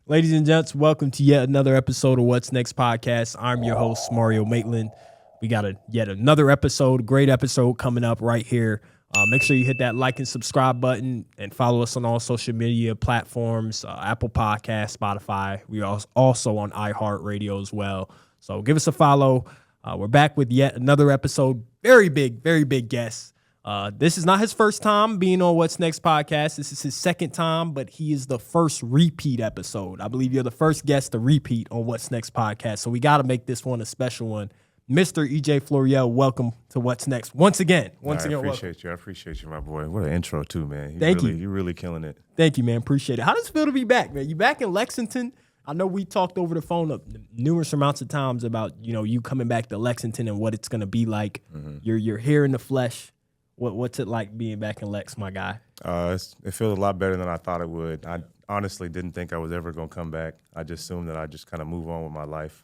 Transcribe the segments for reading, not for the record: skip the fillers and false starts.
Ladies and gents, welcome to yet another episode of What's Next podcast. I'm your host, Mario Maitland. We got yet another episode, great episode coming up right here. Make sure you hit that like and subscribe button and follow us on all social media platforms, Apple Podcasts, Spotify. We are also on iHeartRadio as well. So give us a follow. We're back with yet another episode. Very big guest. This is not his first time being on What's Next podcast. This is his second time, but he is the first repeat episode. I believe you're the first guest to repeat on What's Next podcast. So we got to make this one a special one. Mr. EJ Floreal, welcome to What's Next once again. I appreciate you, my boy. What an intro too, man. Thank you. You're really killing it. Thank you, man. Appreciate it. How does it feel to be back, man? You back in Lexington? I know we talked over the phone numerous amounts of times about, you coming back to Lexington and what it's going to be like. Mm-hmm. You're here in the flesh. What's it like being back in Lex, my guy? It feels a lot better than I thought it would. I honestly didn't think I was ever going to come back. I just assumed that I'd just kind of move on with my life.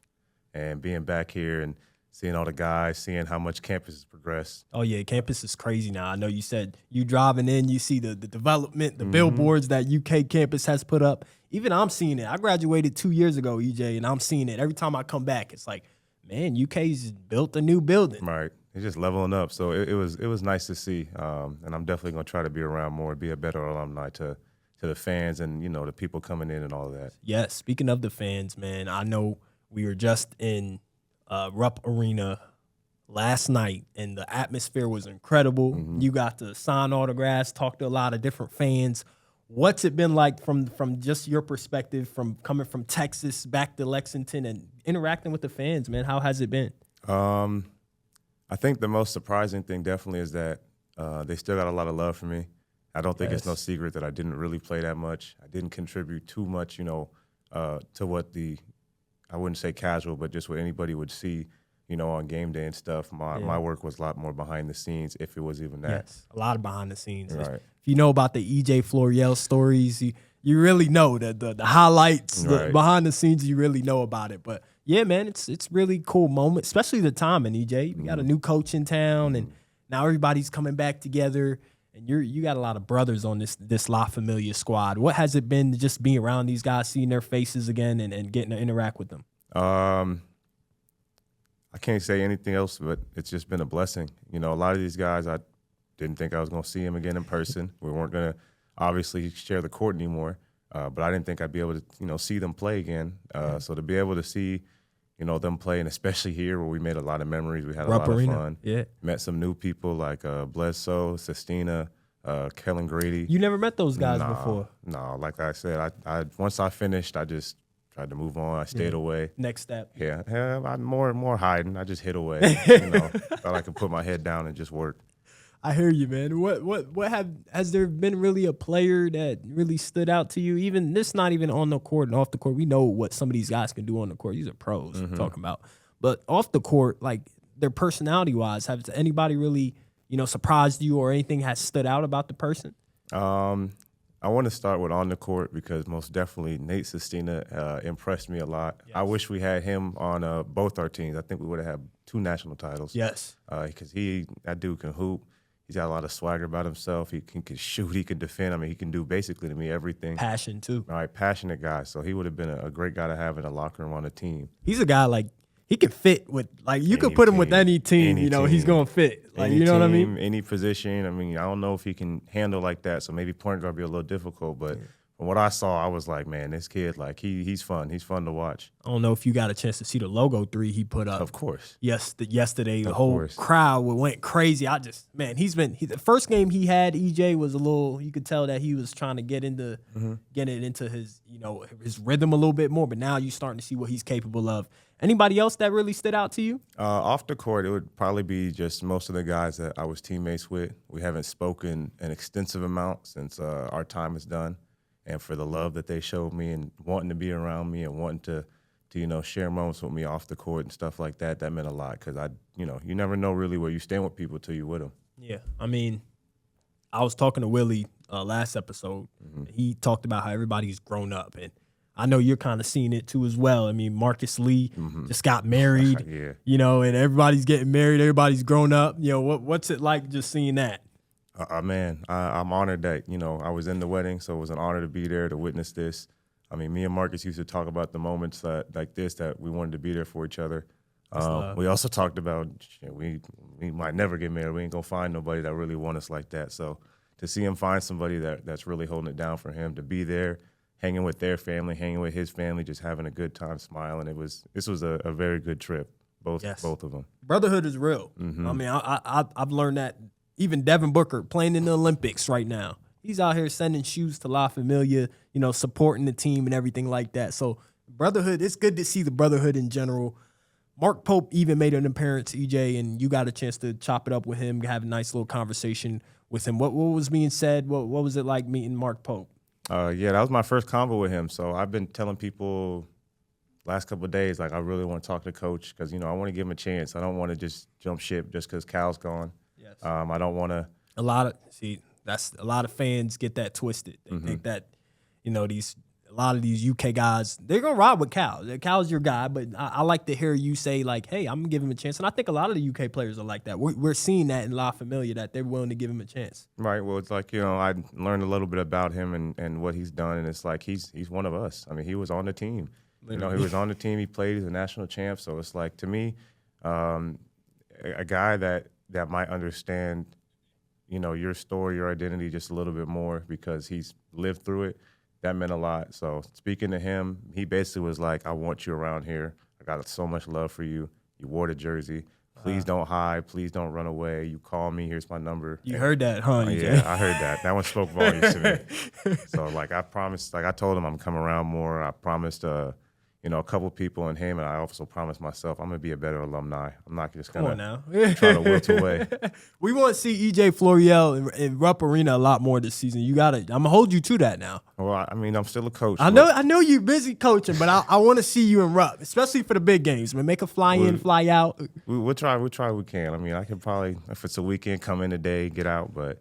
And being back here and seeing all the guys, seeing how much campus has progressed. Oh, yeah, campus is crazy now. I know you said you driving in, you see the development, the billboards that UK campus has put up. Even I'm seeing it. I graduated 2 years ago, EJ, and I'm seeing it. Every time I come back, it's like, man, UK's built a new building. Right. It's just leveling up. So it was nice to see. And I'm definitely going to try to be around more, be a better alumni to the fans and, the people coming in and all of that. Yes. Speaking of the fans, man, I know we were just in Rupp Arena last night, and the atmosphere was incredible. Mm-hmm. You got to sign autographs, talk to a lot of different fans. What's it been like from just your perspective, from coming from Texas back to Lexington and interacting with the fans, man? How has it been? I think the most surprising thing definitely is that they still got a lot of love for me. I don't think it's no secret that I didn't really play that much. I didn't contribute too much, to what I wouldn't say casual, but just what anybody would see, on game day and stuff. My work was a lot more behind the scenes, if it was even that. Yes, a lot of behind the scenes. Right. If you know about the EJ Floreal stories, you really know the highlights, the behind the scenes, you really know about it. But yeah, man, it's really cool moment, especially the timing, EJ. We got a new coach in town, and now everybody's coming back together. And you got a lot of brothers on this La Familia squad. What has it been to just being around these guys, seeing their faces again, and getting to interact with them? I can't say anything else, but it's just been a blessing. A lot of these guys, I didn't think I was going to see them again in person. We weren't going to obviously share the court anymore, but I didn't think I'd be able to, see them play again. So to be able to see, them play, and especially here where we made a lot of memories, we had a lot of fun. Yeah. Met some new people like Bledsoe, Sestina, Kellen Grady. You never met those guys before? No, like I said, I once I finished, I just tried to move on. I stayed away. Next step. Yeah, I'm more and more hiding. I just hid away. Thought I could put my head down and just work. I hear you, man. Has there been really a player that really stood out to you? Even this, not even on the court and off the court. We know what some of these guys can do on the court. These are pros we're talking about. But off the court, like their personality wise, has anybody really, surprised you or anything has stood out about the person? I want to start with on the court because most definitely Nate Sestina impressed me a lot. Yes. I wish we had him on both our teams. I think we would have had 2 national titles. Yes. Because that dude can hoop. He's got a lot of swagger about himself. He can shoot. He can defend. I mean, he can do basically to me everything. Passion, too. All right, passionate guy. So he would have been a great guy to have in a locker room on a team. He's a guy, like, he can fit with, like, you could put him with any team, he's going to fit. Like, you know what I mean? Any position. I mean, I don't know if he can handle like that, so maybe point guard be a little difficult, but from what I saw, I was like, man, this kid, like, he's fun. He's fun to watch. I don't know if you got a chance to see the logo 3 he put up. Of course. Yesterday, the whole crowd went crazy. The first game he had, EJ, was a little, you could tell that he was trying to get into his, his rhythm a little bit more, but now you're starting to see what he's capable of. Anybody else that really stood out to you? Off the court, it would probably be just most of the guys that I was teammates with. We haven't spoken an extensive amount since our time is done. And for the love that they showed me and wanting to be around me and wanting to share moments with me off the court and stuff like that, that meant a lot because you never know really where you stand with people till you with them. Yeah, I mean, I was talking to Willie last episode. He talked about how everybody's grown up, and I know you're kind of seeing it too as well. I mean, Marcus Lee just got married, and everybody's getting married. Everybody's grown up. What's it like just seeing that? Man, I'm honored that, I was in the wedding, so it was an honor to be there to witness this. I mean, me and Marcus used to talk about the moments like this that we wanted to be there for each other. We also talked about we might never get married. We ain't gonna find nobody that really want us like that. So to see him find somebody that's really holding it down for him, to be there, hanging with their family, hanging with his family, just having a good time, smiling. This was a very good trip, both of them. Brotherhood is real. Mm-hmm. I mean, I've learned that. Even Devin Booker playing in the Olympics right now, he's out here sending shoes to La Familia, supporting the team and everything like that. So brotherhood, it's good to see the brotherhood in general. Mark Pope even made an appearance, EJ, and you got a chance to chop it up with him, have a nice little conversation with him. What was being said? What was it like meeting Mark Pope? Yeah, that was my first convo with him. So I've been telling people last couple of days, like, I really want to talk to Coach because, I want to give him a chance. I don't want to just jump ship just because Cal's gone. Yes. I don't want to. A lot of fans get that twisted. They think that, a lot of these UK guys, they're going to ride with Cal. Cal's your guy, but I like to hear you say, like, hey, I'm going to give him a chance. And I think a lot of the UK players are like that. We're seeing that in La Familia, that they're willing to give him a chance. Right. Well, it's like, I learned a little bit about him and what he's done, and it's like he's one of us. I mean, he was on the team. Literally. He was on the team. He played as a national champ. So it's like, to me, a guy that might understand, your story, your identity just a little bit more because he's lived through it. That meant a lot. So speaking to him, he basically was like, I want you around here. I got so much love for you. You wore the jersey. Please don't hide. Please don't run away. You call me. Here's my number. You heard that, huh? Yeah, I heard that. That one spoke volumes to me. So, I promised, I told him I'm coming around more. I promised, a couple people and him, and I also promised myself I'm going to be a better alumni. I'm not just going to try to wilt away. We want to see EJ Floreal in Rupp Arena a lot more this season. I'm going to hold you to that now. Well, I'm still a coach. I know you're busy coaching, but I want to see you in Rupp, especially for the big games. Make a fly in, fly out. We'll try we can. I mean, I can probably, if it's a weekend, come in a day, get out, but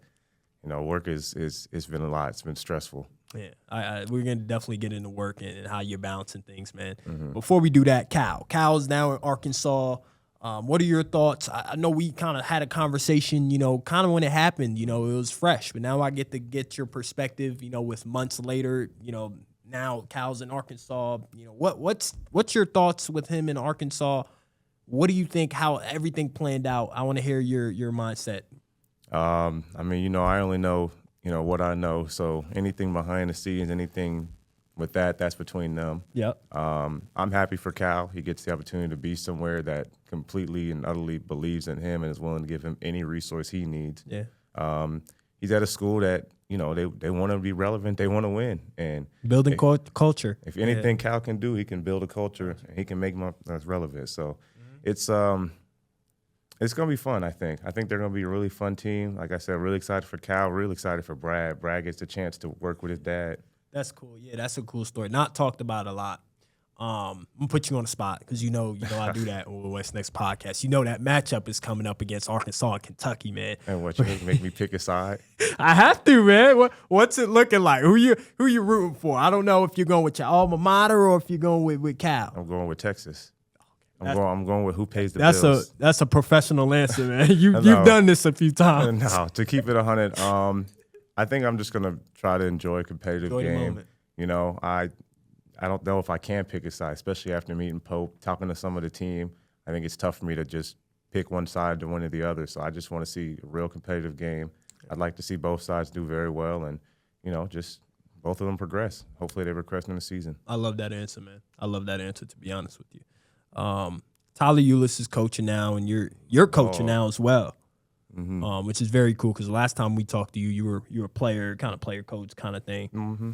work it's been a lot. It's been stressful. Yeah, we're going to definitely get into work and how you're balancing things, man. Mm-hmm. Before we do that, Cal's now in Arkansas. What are your thoughts? I know we kind of had a conversation, kind of when it happened, it was fresh. But now I get to get your perspective, with months later, now Cal's in Arkansas. What's your thoughts with him in Arkansas? What do you think, how everything planned out? I want to hear your mindset. I only know what I know. So anything behind the scenes, anything with that's between them. Yep. I'm happy for Cal. He gets the opportunity to be somewhere that completely and utterly believes in him and is willing to give him any resource he needs. Yeah. He's at a school that, they want to be relevant. They want to win. And building culture. If anything Cal can do, he can build a culture and he can make them relevant. So it's going to be fun, I think. I think they're going to be a really fun team. Like I said, really excited for Cal, really excited for Brad. Brad gets a chance to work with his dad. That's cool. Yeah, that's a cool story. Not talked about a lot. I'm going to put you on the spot because I do that on What's Next podcast. That matchup is coming up against Arkansas and Kentucky, man. And what, you make me pick a side? I have to, man. What's it looking like? Who you rooting for? I don't know if you're going with your alma mater or if you're going with Cal. I'm going with Texas. I'm going with who pays the bills. That's a professional answer, man. You've done this a few times. No, to keep it 100, I think I'm just going to try to enjoy a competitive game. I don't know if I can pick a side, especially after meeting Pope, talking to some of the team. I think it's tough for me to just pick one side to win or the other. So I just want to see a real competitive game. I'd like to see both sides do very well and, just both of them progress. Hopefully they progress in the season. I love that answer, man. I love that answer, to be honest with you. Tyler Ulis is coaching now, and you're coaching now as well, which is very cool because the last time we talked to you, you were a player, kind of player coach kind of thing. Mm-hmm.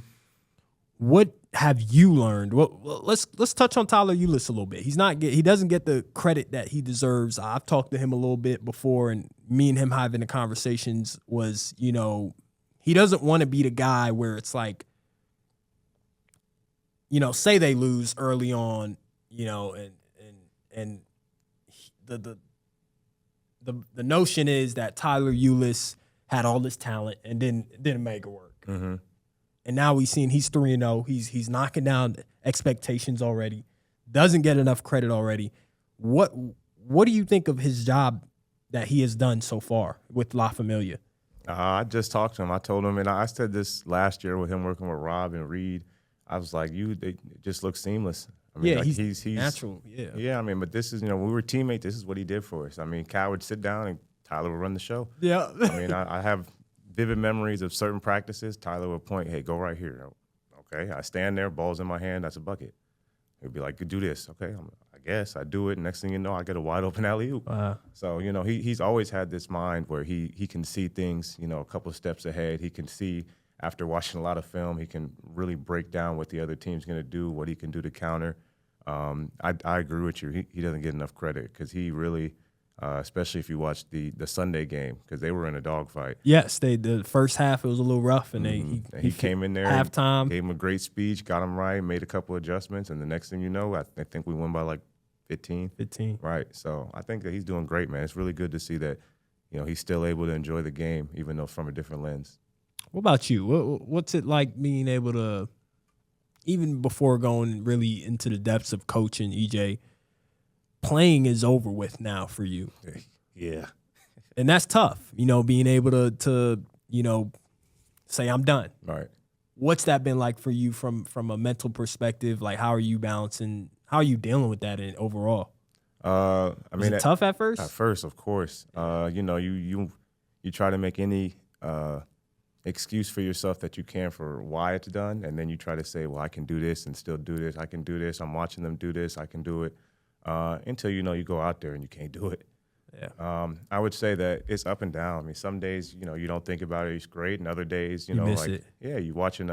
What have you learned? Let's touch on Tyler Ulis a little bit. He doesn't get the credit that he deserves. I've talked to him a little bit before, and me and him having the conversations was, he doesn't want to be the guy where it's like, say they lose early on, and the notion is that Tyler Ulis had all this talent and didn't make it work. Mm-hmm. And now we've seen he's 3-0. He's knocking down expectations already. Doesn't get enough credit already. What do you think of his job that he has done so far with La Familia? I just talked to him. I told him, and I said this last year with him working with Rob and Reed. I was like, it just looks seamless. I mean, Yeah, like he's natural. Yeah. Yeah, I mean, but this is, we were teammates. This is what he did for us. I mean, Cal would sit down and Tyler would run the show. Yeah. I mean, I have vivid memories of certain practices. Tyler would point, hey, go right here. Okay, I stand there, ball's in my hand, that's a bucket. He'd be like, do this. Okay, I guess I do it. Next thing you know, I get a wide open alley-oop. So, he's always had this mind where he can see things, a couple of steps ahead. He can see, after watching a lot of film, he can really break down what the other team's going to do, what he can do to counter. I agree with you. He doesn't get enough credit because he really, especially if you watch the Sunday game, because they were in a dogfight. Yes, the first half it was a little rough, and he came in there, halftime, gave him a great speech, got him right, made a couple adjustments, and the next thing you know, I think we won by like 15. 15. Right. So I think that he's doing great, man. It's really good to see that, he's still able to enjoy the game, even though from a different lens. What about you? What's it like being able to, even before going really into the depths of coaching, EJ, playing is over with now for you. Yeah. And that's tough, being able to say I'm done. Right. What's that been like for you from a mental perspective? Like, how are you balancing? How are you dealing with that overall? I mean, Was it tough at first? At first, of course. You try to make any excuse for yourself that you can for why it's done, and then you try to say, well, I can do this and still do this. I can do this. I'm watching them do this. I can do it. Until you go out there and you can't do it. Yeah. I would say that it's up and down. I mean, some days you don't think about it, it's great, and other days you miss it. You watching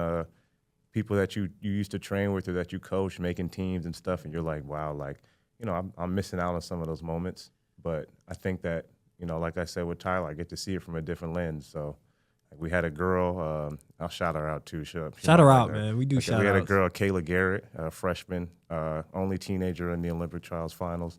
people that you used to train with or that you coach making teams and stuff, and you're like, wow, like I'm missing out on some of those moments. But I think that like I said with Tyler, I get to see it from a different lens. So. We had a girl, I'll shout her out too. Shout her out, man. We do shout outs. We had a girl, Kayla Garrett, a freshman, only teenager in the Olympic trials finals,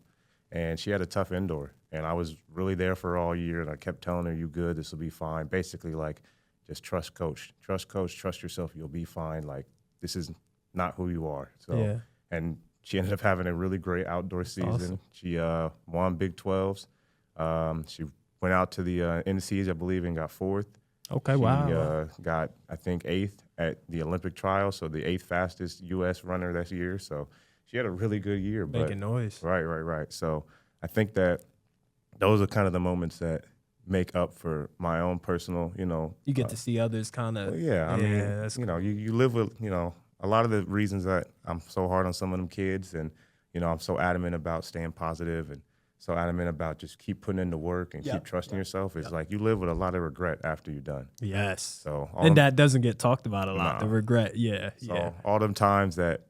and she had a tough indoor. And I was really there for her all year, and I kept telling her, you good, this will be fine. Basically, like, just trust coach, trust yourself, you'll be fine. Like, this is not who you are. So, yeah. And she ended up having a really great outdoor season. Awesome. She won Big 12s. She went out to the NCs, I believe, and got fourth. Okay, wow. She got, I think, 8th at the Olympic trials, so the 8th fastest U.S. runner this year. So she had a really good year. Making noise. Right. So I think that those are kind of the moments that make up for my own personal, You get to see others kind of. Well, yeah, I mean, that's cool. You live with, a lot of the reasons that I'm so hard on some of them kids and, I'm so adamant about staying positive and so adamant about just keep putting in the work and keep trusting yourself. It's like you live with a lot of regret after you're done. Yes. So that doesn't get talked about a lot, the regret. Yeah. So all them times that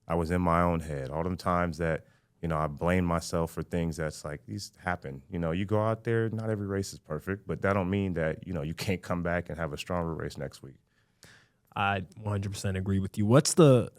I was in my own head, all them times that, I blame myself for things that's like, these happen. You go out there, not every race is perfect, but that don't mean that, you can't come back and have a stronger race next week. I 100% agree with you. What's the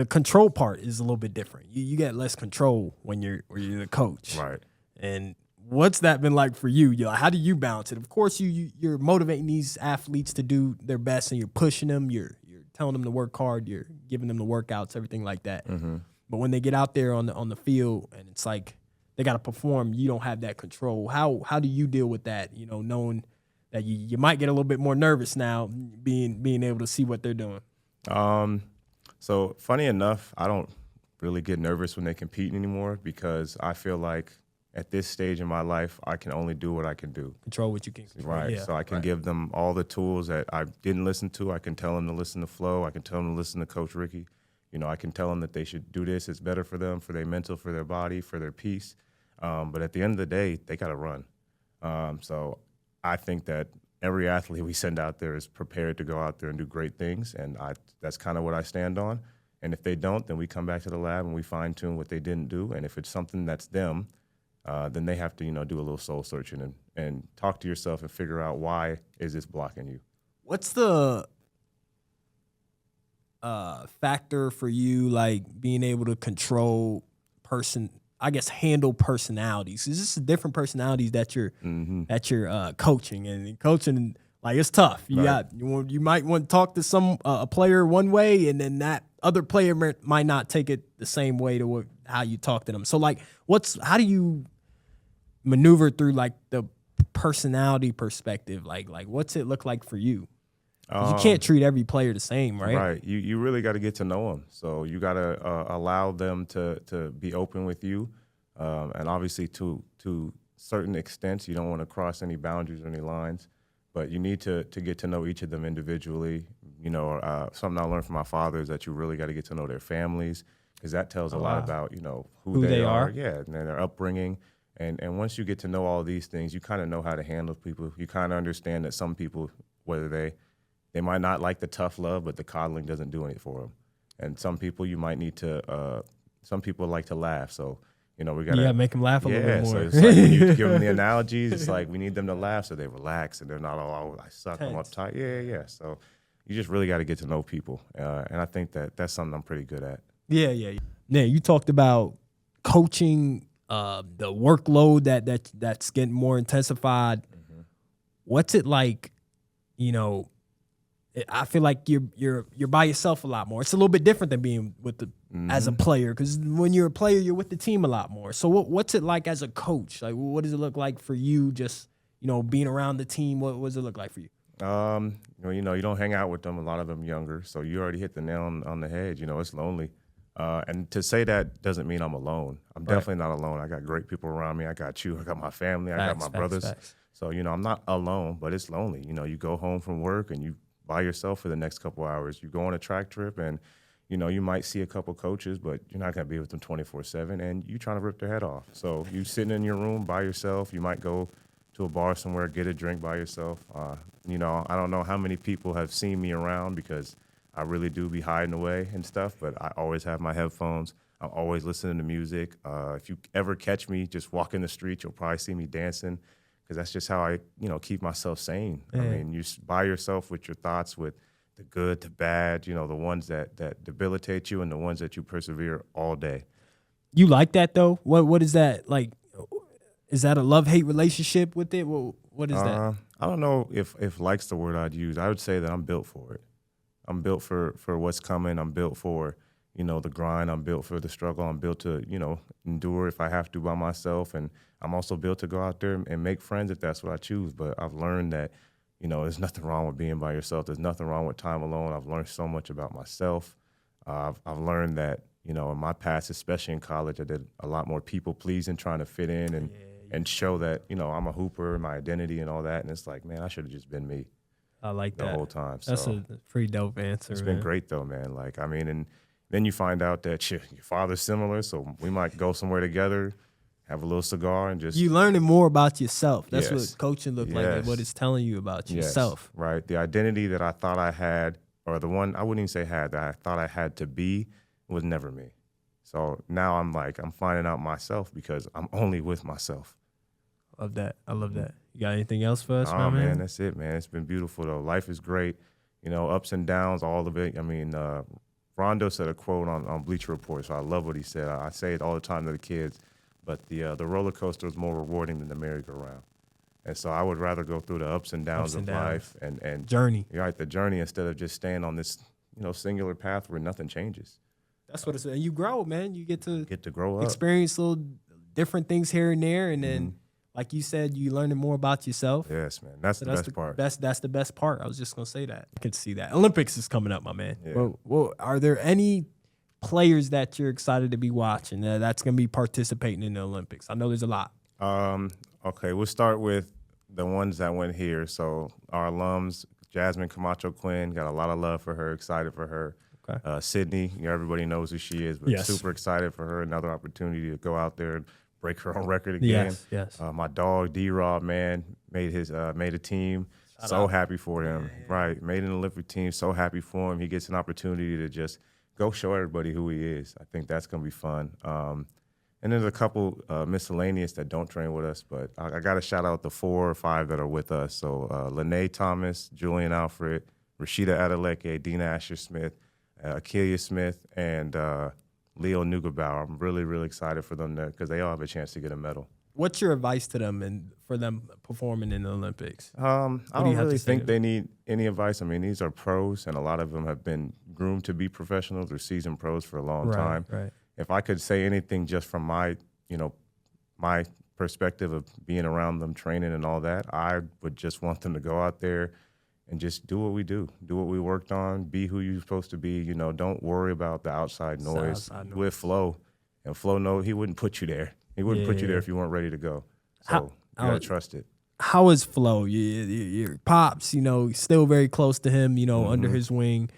control part is a little bit different. You get less control when you're the coach. Right. And what's that been like for you? How do you balance it? Of course, you're motivating these athletes to do their best, and you're pushing them. You're telling them to work hard. You're giving them the workouts, everything like that. Mm-hmm. But when they get out there on the field, and it's like they got to perform, you don't have that control. How do you deal with that? Knowing that you might get a little bit more nervous now, being able to see what they're doing. So funny enough, I don't really get nervous when they compete anymore because I feel like at this stage in my life, I can only do what I can do. Control what you can control. Right. Yeah. So I can give them all the tools that I didn't listen to. I can tell them to listen to Flo. I can tell them to listen to Coach Ricky. I can tell them that they should do this. It's better for them, for their mental, for their body, for their peace. But at the end of the day, they got to run. So I think that every athlete we send out there is prepared to go out there and do great things, and that's kind of what I stand on. And if they don't, then we come back to the lab and we fine-tune what they didn't do. And if it's something that's them, then they have to, do a little soul searching and talk to yourself and figure out why is this blocking you. What's the factor for you, like being able to control handle personalities? Is this different personalities that you're coaching, and coaching, like, it's tough. You might want to talk to some a player one way, and then that other player might not take it the same way to how you talk to them. So like, how do you maneuver through like the personality perspective? Like what's it look like for you? 'Cause you can't treat every player the same, right? Right. You really got to get to know them. So you got to allow them to be open with you, and obviously to certain extents, you don't want to cross any boundaries or any lines, but you need to get to know each of them individually. You know, something I learned from my father is that you really got to get to know their families, because that tells a lot about, you know, who they are. Yeah, and their upbringing. And once you get to know all these things, you kind of know how to handle people. You kind of understand that some people, whether they might not like the tough love, but the coddling doesn't do anything for them. And some people you might need to, some people like to laugh. So, you know, we got to make them laugh a little bit more. So it's like when you give them the analogies, it's like we need them to laugh so they relax and they're not all, oh, I suck, I'm uptight. Yeah. So you just really got to get to know people. And I think that's something I'm pretty good at. Yeah. Now, you talked about coaching, the workload that's getting more intensified. Mm-hmm. What's it like, you know, I feel like you're by yourself a lot more. It's a little bit different than being with as a player, because when you're a player, you're with the team a lot more. So what's it like as a coach? Like, what does it look like for you? Just, you know, being around the team. What does it look like for you? You know, you don't hang out with them. A lot of them younger, so you already hit the nail on the head. You know, it's lonely. And to say that doesn't mean I'm alone. I'm definitely not alone. I got great people around me. I got you. I got my family. I got my brothers. So, you know, I'm not alone, but it's lonely. You know, you go home from work and you by yourself for the next couple hours. You go on a track trip and, you know, you might see a couple coaches, but you're not going to be with them 24/7, and you trying to rip their head off. So you sitting in your room by yourself. You might go to a bar somewhere, get a drink by yourself. You know, I don't know how many people have seen me around, because I really do be hiding away and stuff, but I always have my headphones. I'm always listening to music. If you ever catch me just walking the street, you'll probably see me dancing, because that's just how I, you know, keep myself sane. I mean, you by yourself with your thoughts, with the good, the bad, you know, the ones that debilitate you and the ones that you persevere all day. You like that, though? What is that like? Is that a love-hate relationship with it? What is that? I don't know if like's the word I'd use. I would say that I'm built for it. I'm built for what's coming. I'm built for, you know, the grind. I'm built for the struggle. I'm built to, you know, endure if I have to by myself. And I'm also built to go out there and make friends if that's what I choose. But I've learned that, you know, there's nothing wrong with being by yourself. There's nothing wrong with time alone. I've learned so much about myself. I've learned that, you know, in my past, especially in college, I did a lot more people pleasing, trying to fit in and show that, you know, I'm a hooper, my identity and all that. And it's like, man, I should have just been me. I like that the whole time. That's so a pretty dope answer. It's been great though, man. Like, I mean, and then you find out that your father's similar, so we might go somewhere together, have a little cigar, and just... You learning more about yourself. That's what coaching looks like, and what it's telling you about yourself. Right. The identity that I thought I had, or the one I wouldn't even say had, that I thought I had to be, was never me. So now I'm finding out myself, because I'm only with myself. I love that. You got anything else for us, oh, man? That's it, man. It's been beautiful, though. Life is great. You know, ups and downs, all of it. I mean, Rondo said a quote on Bleacher Report, so I love what he said. I say it all the time to the kids, but the roller coaster is more rewarding than the merry-go-round. And so I would rather go through the ups and downs of life and journey. You're right, the journey, instead of just staying on this, you know, singular path where nothing changes. That's what it's. And you grow, man. You get to grow up, experience little different things here and there, and then. Like you said, you learning more about yourself. Yes, man. That's the best part. That's the best part. I was just going to say that. I could see that. Olympics is coming up, my man. Yeah. Well, are there any players that you're excited to be watching that's going to be participating in the Olympics? I know there's a lot. Okay, we'll start with the ones that went here. So our alums, Jasmine Camacho Quinn, got a lot of love for her, excited for her. Okay. Sydney, everybody knows who she is, but super excited for her. Another opportunity to go out there and break her own record again. Yes. My dog D-Rob, man, made a team. So happy for him. Yeah. Right, made an Olympic team. So happy for him. He gets an opportunity to just go show everybody who he is. I think that's gonna be fun. And there's a couple miscellaneous that don't train with us, but I got to shout out the 4 or 5 that are with us. So Lene Thomas, Julian Alfred, Rashida Adeleke, Dina Asher-Smith, Akeelia Smith, and Leo Neugebauer. I'm really, really excited for them because they all have a chance to get a medal. What's your advice to them and for them performing in the Olympics? I don't really think they need any advice. I mean, these are pros, and a lot of them have been groomed to be professionals or seasoned pros for a long time. Right. If I could say anything just from my perspective of being around them, training and all that, I would just want them to go out there and just do what we do what we worked on, be who you're supposed to be. You know, don't worry about the outside noise. With Flo, and Flo knows he wouldn't put you there. He wouldn't put you there if you weren't ready to go. So you gotta trust it. How is Flo? Your pops, you know, still very close to him, you know, under his wing.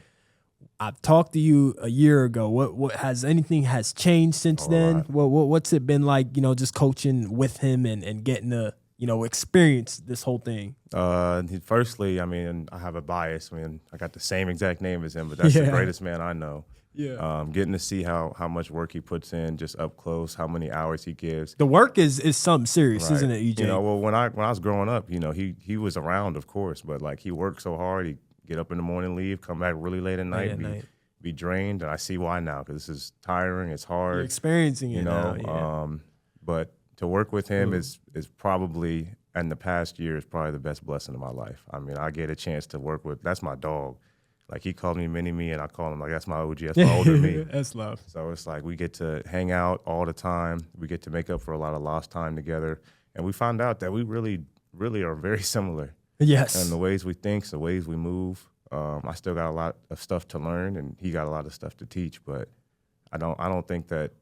I've talked to you a year ago. What has anything has changed since then? What's it been like, you know, just coaching with him and getting to, you know, experience this whole thing? Firstly, I mean, I have a bias. I mean, I got the same exact name as him, but that's the greatest man I know. Yeah. Getting to see how much work he puts in just up close, how many hours he gives. The work is something serious, isn't it, EJ? You know, well, when I was growing up, you know, he was around, of course, but like he worked so hard. He get up in the morning, leave, come back really late at night, be drained, and I see why now, because this is tiring, it's hard. You're experiencing it now. But to work with him is probably, in the past year, is probably the best blessing of my life. I mean, I get a chance to work with, that's my dog. Like, he called me Mini-Me, and I call him, like, that's my OG, that's my older me. That's love. So it's like we get to hang out all the time. We get to make up for a lot of lost time together. And we found out that we really, really are very similar. Yes. And the ways we think, the ways we move. I still got a lot of stuff to learn, and he got a lot of stuff to teach. But I don't think that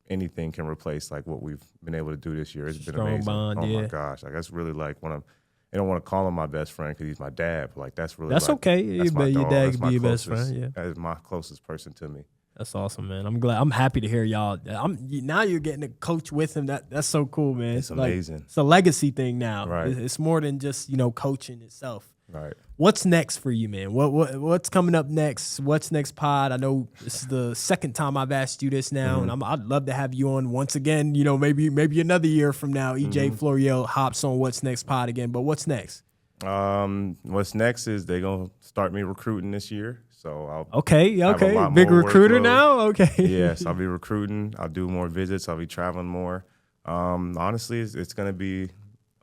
anything can replace like what we've been able to do this year. It's been Strong amazing. Bond, my gosh, like that's really like one of. I don't want to call him my best friend because he's my dad. But like that's really that's like, okay. That's my your dog. dad That's can be your best closest- friend. Yeah. That is my closest person to me. That's awesome, man. I'm glad. I'm happy to hear y'all. Now you're getting to coach with him. That's so cool, man. It's amazing. Like, it's a legacy thing now. Right. It's more than just, you know, coaching itself. Right. What's next for you, man? What's coming up next? What's next pod? I know this is the second time I've asked you this now, and I'd love to have you on once again. You know, maybe another year from now, EJ Floreal hops on What's Next pod again. But what's next? What's next is they're gonna start me recruiting this year. So I'll Okay, have a lot big more recruiter workload. now. Okay, Yes, I'll be recruiting. I'll do more visits. I'll be traveling more. Honestly, it's going to be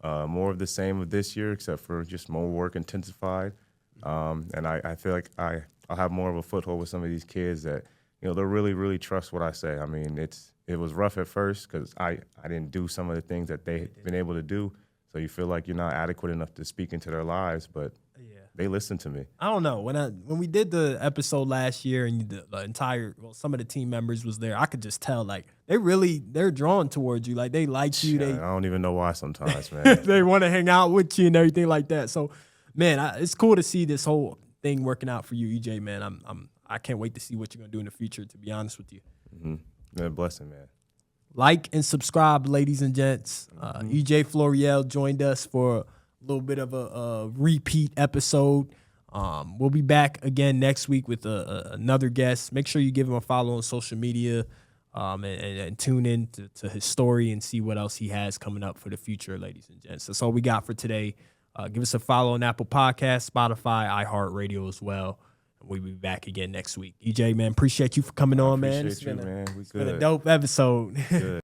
more of the same of this year, except for just more work intensified. And I feel like I'll have more of a foothold with some of these kids that, you know, they'll really, really trust what I say. I mean, it was rough at first because I didn't do some of the things that they've been able to do. So you feel like you're not adequate enough to speak into their lives, but they listen to me. I don't know. When we did the episode last year and some of the team members was there, I could just tell like they're drawn towards you. Like they like you. I don't even know why sometimes, man. They want to hang out with you and everything like that. So, man, it's cool to see this whole thing working out for you, EJ. Man, I can't wait to see what you're gonna do in the future. To be honest with you, Been a blessing, man. like and subscribe, ladies and gents. EJ Floreal joined us for a little bit of a repeat episode. We'll be back again next week with another guest. Make sure you give him a follow on social media and tune in to his story and see what else he has coming up for the future, ladies and gents. That's all we got for today. Give us a follow on Apple Podcasts, Spotify, iHeartRadio as well. We'll be back again next week. EJ, man, appreciate you for coming on, man. Appreciate you, man. It's been a dope episode. Good.